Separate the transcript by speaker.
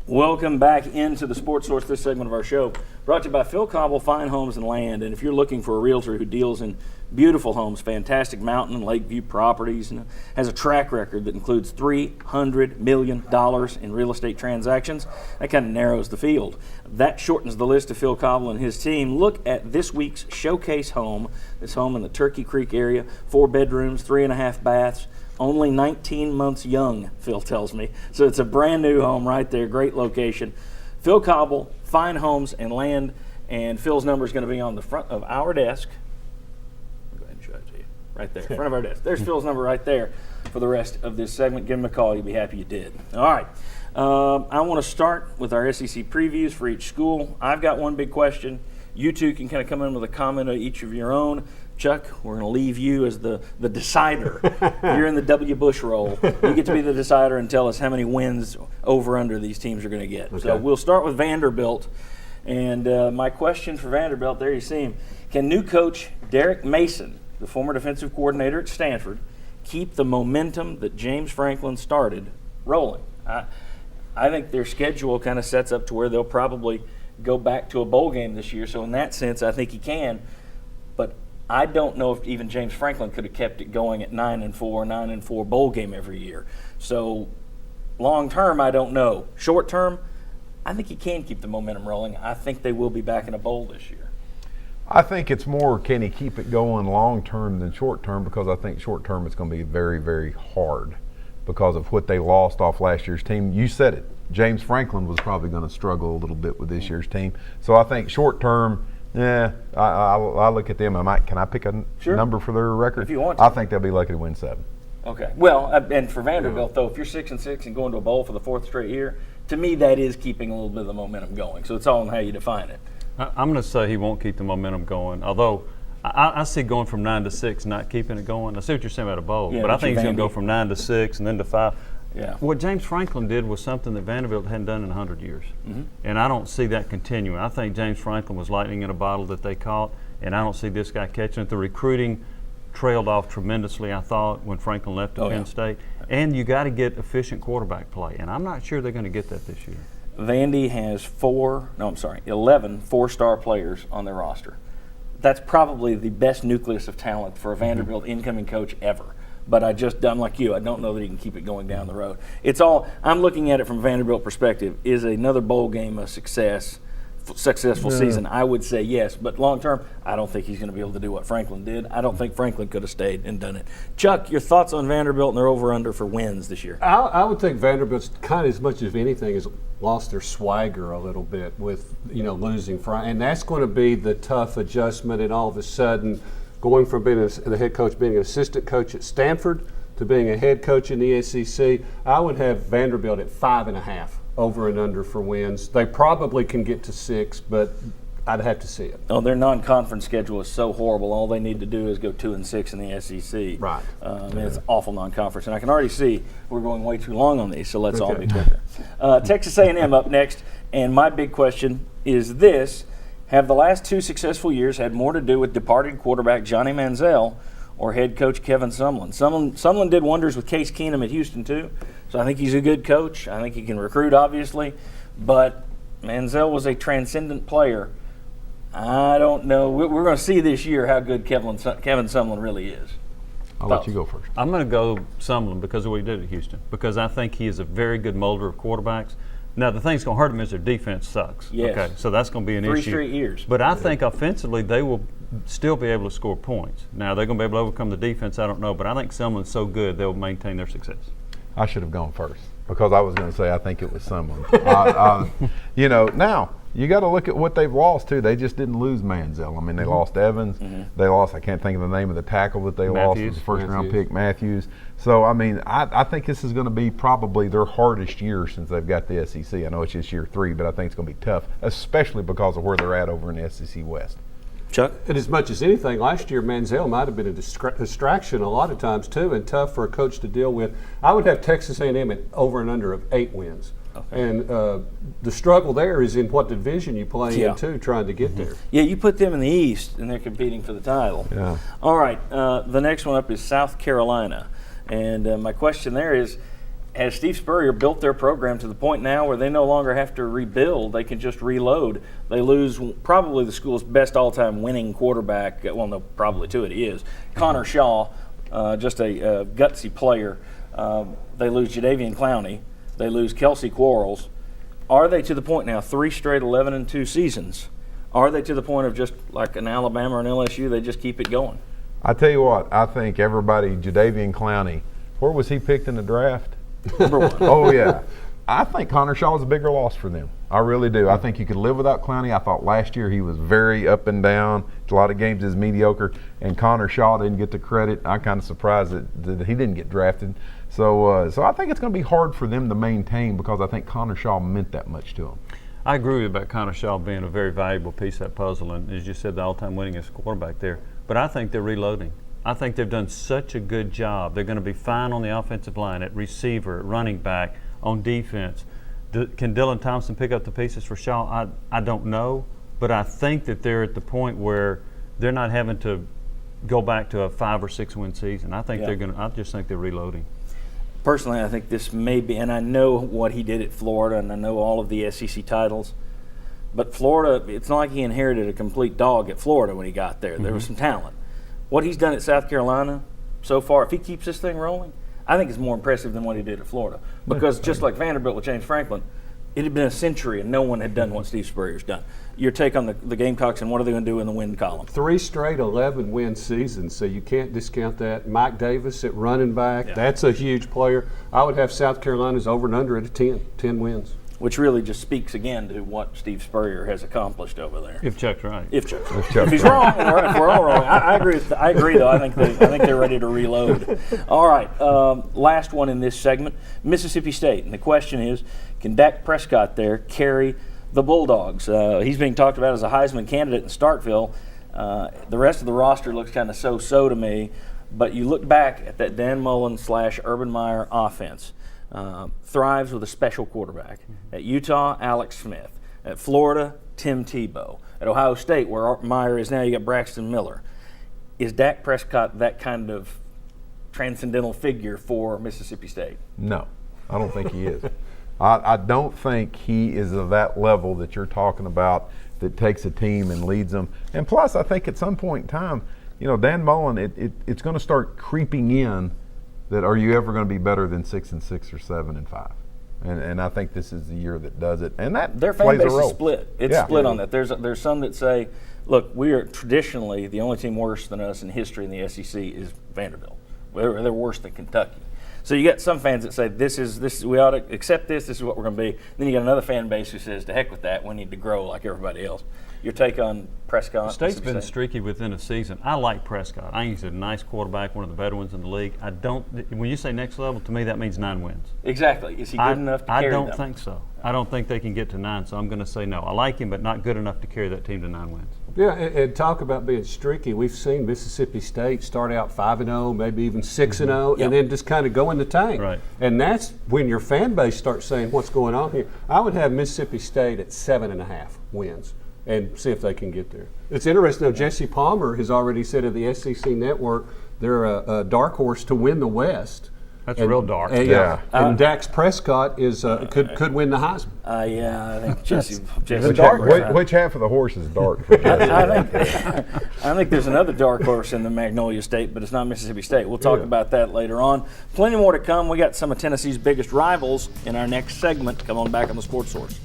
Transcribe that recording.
Speaker 1: Welcome back into the Sports Source, this segment of our show, brought to you by Phil Cobble Fine Homes and Land. And if you're looking for a realtor who deals in beautiful homes, fantastic mountain and lakeview properties, and has a track record that includes $300 million in real estate transactions, that kind of narrows the field. That shortens the list of Phil Cobble and his team. Look at this week's showcase home, this home in the Turkey Creek area, 4 bedrooms, 3.5 baths. Only 19 months young, Phil tells me. So it's a brand new home right there, great location. Phil Cobble, Fine Homes and Land, and Phil's number is going to be on the front of our desk. I'll go ahead and show it to you. Right there, front of our desk. There's Phil's number right there for the rest of this segment. Give him a call. You'll be happy you did. All right. I want to start with our SEC previews for each school. I've got one big question. You two can kind of come in with a comment of each of your own. Chuck, we're going to leave you as the decider. You're in the W. Bush role. You get to be the decider and tell us how many wins over under these teams are going to get. Okay. So we'll start with Vanderbilt. And my question for Vanderbilt, there you see him. Can new coach Derek Mason, the former defensive coordinator at Stanford, keep the momentum that James Franklin started rolling? I think their schedule kind of sets up to where they'll probably go back to a bowl game this year. So in that sense, I think he can. But I don't know if even James Franklin could have kept it going at 9-4 bowl game every year. So long term, I don't know. Short term, I think he can keep the momentum rolling. I think they will be back in a bowl this year.
Speaker 2: I think it's more, can he keep it going long term than short term, because I think short term it's going to be very, very hard because of what they lost off last year's team. You said it. James Franklin was probably going to struggle a little bit with this year's team. So I think short term, I look at them. Can I pick a number for their record?
Speaker 1: If you want to.
Speaker 2: I think they'll be lucky to win 7.
Speaker 1: Okay. Well, and for Vanderbilt, though, if you're 6-6 and going to a bowl for the 4th straight year, to me that is keeping a little bit of the momentum going. So it's all in how you define it.
Speaker 3: I'm going to say he won't keep the momentum going, although I see going from 9-6, not keeping it going. I see what you're saying about a bowl, but I think he's going to go from 9-6 and then to 5.
Speaker 1: Yeah.
Speaker 3: What James Franklin did was something that Vanderbilt hadn't done in 100 years. Mm-hmm. And I don't see that continuing. I think James Franklin was lightning in a bottle that they caught, and I don't see this guy catching it. The recruiting trailed off tremendously, I thought, when Franklin left to Penn State. And you got to get efficient quarterback play, and I'm not sure they're going to get that this year.
Speaker 1: Vandy has 11 four-star players on their roster. That's probably the best nucleus of talent for a Vanderbilt incoming coach ever. But I'm like you, I don't know that he can keep it going down the road. I'm looking at it from a Vanderbilt perspective. Is another bowl game a successful season? I would say yes, but long term, I don't think he's going to be able to do what Franklin did. I don't think Franklin could have stayed and done it. Chuck, your thoughts on Vanderbilt and their over-under for wins this year?
Speaker 4: I would think Vanderbilt's kind of, as much as anything, has lost their swagger a little bit with losing Franklin, and that's going to be the tough adjustment. And all of a sudden, going from being the head coach, being an assistant coach at Stanford, to being a head coach in the SEC, I would have Vanderbilt at 5.5 over and under for wins. They probably can get to 6, but I'd have to see it.
Speaker 1: Oh, their non-conference schedule is so horrible. All they need to do is go 2-6 in the SEC.
Speaker 4: Right.
Speaker 1: It's awful non-conference, and I can already see we're going way too long on these. So let's all be quicker. Texas A&M up next, and my big question is this. Have the last 2 successful years had more to do with departed quarterback Johnny Manziel or head coach Kevin Sumlin? Sumlin did wonders with Case Keenum at Houston too, so I think he's a good coach. I think he can recruit, obviously, but Manziel was a transcendent player. I don't know. We're going to see this year how good Kevin Sumlin really is.
Speaker 2: I'll let you go first.
Speaker 3: I'm going to go Sumlin because of what he did at Houston, because I think he is a very good molder of quarterbacks. Now, the thing that's going to hurt them is their defense sucks.
Speaker 1: Yes.
Speaker 3: Okay, so that's going to be an issue.
Speaker 1: 3 straight years.
Speaker 3: But I think offensively they will still be able to score points. Now, they're going to be able to overcome the defense, I don't know, but I think Sumlin's so good they'll maintain their success.
Speaker 2: I should have gone first because I was going to say I think it was Sumlin. Now, you got to look at what they've lost, too. They just didn't lose Manziel. I mean, they lost Evans. They lost, I can't think of the name of the tackle that they lost. It was the first-round pick, Matthews. So, I mean, I think this is going to be probably their hardest year since they've got the SEC. I know it's just year 3, but I think it's going to be tough, especially because of where they're at over in the SEC West.
Speaker 1: Chuck?
Speaker 4: And as much as anything, last year Manziel might have been a distraction a lot of times, too, and tough for a coach to deal with. I would have Texas A&M at over and under of 8 wins. Okay. And the struggle there is in what division you play in, too, trying to get there.
Speaker 1: Yeah, you put them in the East, and they're competing for the title.
Speaker 2: Yeah.
Speaker 1: All right, the next one up is South Carolina. And my question there is, has Steve Spurrier built their program to the point now where they no longer have to rebuild, they can just reload. They lose probably the school's best all-time winning quarterback, well, no, probably two it is, Connor Shaw, just a gutsy player. They lose Jadeveon Clowney. They lose Kelsey Quarles. Are they to the point now, 3 straight 11-2 seasons, are they to the point of just like an Alabama or an LSU, they just keep it going?
Speaker 2: I tell you what, I think everybody, Jadeveon Clowney, where was he picked in the draft?
Speaker 1: Number 1.
Speaker 2: Oh, yeah. I think Connor Shaw is a bigger loss for them. I really do. I think you could live without Clowney. I thought last year he was very up and down. A lot of games is mediocre, and Connor Shaw didn't get the credit. I'm kind of surprised that he didn't get drafted. So I think it's going to be hard for them to maintain because I think Connor Shaw meant that much to them.
Speaker 3: I agree with you about Connor Shaw being a very valuable piece of that puzzle, and as you said, the all-time winningest quarterback there. But I think they're reloading. I think they've done such a good job. They're going to be fine on the offensive line, at receiver, at running back, on defense. Can Dylan Thompson pick up the pieces for Shaw? I don't know, but I think that they're at the point where they're not having to go back to a 5 or 6 win season. I think they're going to. I just think they're reloading.
Speaker 1: Personally, I think this may be, and I know what he did at Florida, and I know all of the SEC titles, but Florida, it's not like he inherited a complete dog at Florida when he got there. There was some talent. What he's done at South Carolina so far, if he keeps this thing rolling, I think it's more impressive than what he did at Florida. Because just like Vanderbilt with James Franklin, it had been a century and no one had done what Steve Spurrier's done. Your take on the Gamecocks and what are they going to do in the win column?
Speaker 4: 3 straight 11-win seasons, so you can't discount that. Mike Davis at running back, that's a huge player. I would have South Carolina's over and under at 10 wins.
Speaker 1: Which really just speaks again to what Steve Spurrier has accomplished over there.
Speaker 3: If Chuck's right.
Speaker 1: If he's wrong, if we're all wrong, I agree. I agree, though. I think they're ready to reload. All right, last one in this segment: Mississippi State, and the question is, can Dak Prescott there carry the Bulldogs? He's being talked about as a Heisman candidate in Starkville. The rest of the roster looks kind of so-so to me. But you look back at that Dan Mullen / Urban Meyer offense. Thrives with a special quarterback. At Utah, Alex Smith. At Florida, Tim Tebow. At Ohio State, where Meyer is now, you got Braxton Miller. Is Dak Prescott that kind of transcendental figure for Mississippi State?
Speaker 2: No, I don't think he is. I don't think he is of that level that you're talking about that takes a team and leads them. And plus, I think at some point in time, Dan Mullen, it's going to start creeping in that are you ever going to be better than 6-6 or 7-5? And I think this is the year that does it. And that
Speaker 1: their fan
Speaker 2: plays
Speaker 1: base
Speaker 2: a role.
Speaker 1: is split. It's split on that. There's some that say, look, we are traditionally the only team worse than us in history in the SEC is Vanderbilt. They're worse than Kentucky. So you got some fans that say this we ought to accept this. This is what we're going to be. Then you got another fan base who says to heck with that. We need to grow like everybody else. Your take on Prescott?
Speaker 3: State's been streaky within a season. I like Prescott. I think he's a nice quarterback, one of the better ones in the league. When you say next level, to me that means 9 wins.
Speaker 1: Exactly. Is he good enough to carry them?
Speaker 3: I don't think so. I don't think they can get to 9, so I'm going to say no. I like him, but not good enough to carry that team to 9 wins.
Speaker 4: Yeah, and talk about being streaky. We've seen Mississippi State start out 5-0, maybe even 6-0, and then just kind of go in the tank.
Speaker 3: Right.
Speaker 4: And that's when your fan base starts saying, what's going on here? I would have Mississippi State at 7.5 wins and see if they can get there. It's interesting, though, Jesse Palmer has already said of the SEC network they're a dark horse to win the West.
Speaker 3: That's real dark.
Speaker 4: And Dax Prescott is could win the Heisman.
Speaker 1: I think Jesse
Speaker 2: Which half of the horse is dark? For
Speaker 1: I think there's another dark horse in the Magnolia State, but it's not Mississippi State. We'll talk about that later on. Plenty more to come. We got some of Tennessee's biggest rivals in our next segment. Come on back on the Sports Source.